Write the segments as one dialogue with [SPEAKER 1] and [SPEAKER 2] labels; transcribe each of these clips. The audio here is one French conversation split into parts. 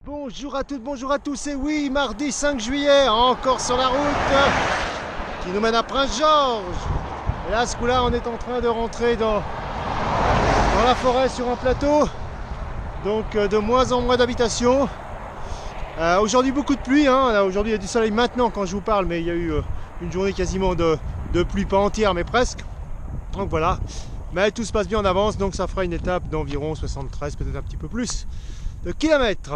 [SPEAKER 1] Bonjour à toutes, bonjour à tous, et oui, mardi 5 juillet, encore sur la route qui nous mène à Prince-Georges. Et là, ce coup-là, on est en train de rentrer dans la forêt sur un plateau, donc de moins en moins d'habitations. Aujourd'hui, beaucoup de pluie, hein. Aujourd'hui, il y a du soleil maintenant quand je vous parle, mais il y a eu une journée quasiment de pluie, pas entière, mais presque. Donc voilà, mais tout se passe bien en avance, donc ça fera une étape d'environ 73, peut-être un petit peu plus de kilomètres.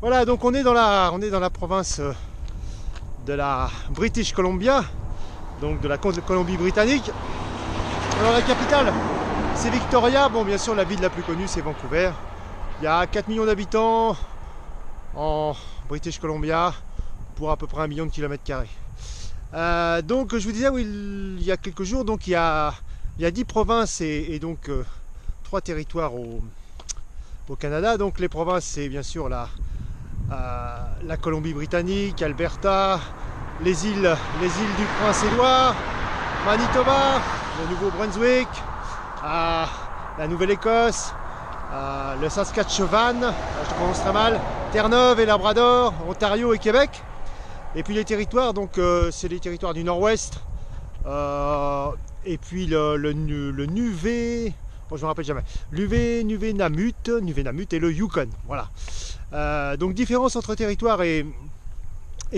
[SPEAKER 1] Voilà, donc on est dans la province de la British Columbia, donc de la Colombie-Britannique. Alors la capitale, c'est Victoria. Bon, bien sûr, la ville la plus connue, c'est Vancouver. Il y a 4 millions d'habitants en British Columbia pour à peu près 1 million de kilomètres carrés. Donc je vous disais, oui, il y a quelques jours, donc il y a 10 provinces et donc 3 territoires au Canada. Donc les provinces, c'est bien sûr la Colombie-Britannique, Alberta, les îles du Prince-Édouard, Manitoba, le Nouveau-Brunswick, la Nouvelle-Écosse, le Saskatchewan, je prononce très mal, Terre-Neuve et Labrador, Ontario et Québec. Et puis les territoires, donc c'est les territoires du Nord-Ouest, et puis le Nunavut, bon, je me rappelle jamais, Nunavut et le Yukon. Voilà. Donc différence entre territoire et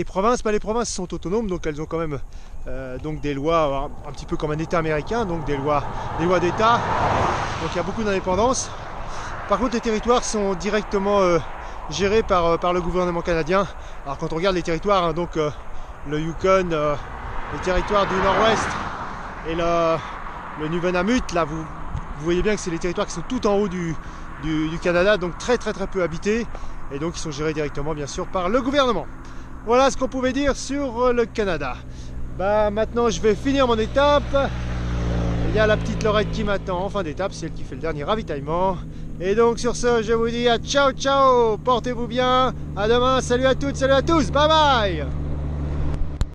[SPEAKER 1] province. Les provinces sont autonomes, donc elles ont quand même donc des lois un petit peu comme un État américain, donc des lois d'État. Donc il y a beaucoup d'indépendance. Par contre, les territoires sont directement gérés par le gouvernement canadien. Alors quand on regarde les territoires, hein, donc le Yukon, les territoires du Nord-Ouest et le Nunavut, là vous voyez bien que c'est les territoires qui sont tout en haut du Canada, donc très peu habités, et donc ils sont gérés directement bien sûr par le gouvernement. Voilà ce qu'on pouvait dire sur le Canada. Maintenant je vais finir mon étape. Il y a la petite Laurette qui m'attend en fin d'étape, c'est elle qui fait le dernier ravitaillement. Et donc sur ce, je vous dis à ciao, portez-vous bien, à demain, salut à toutes, salut à tous, bye bye.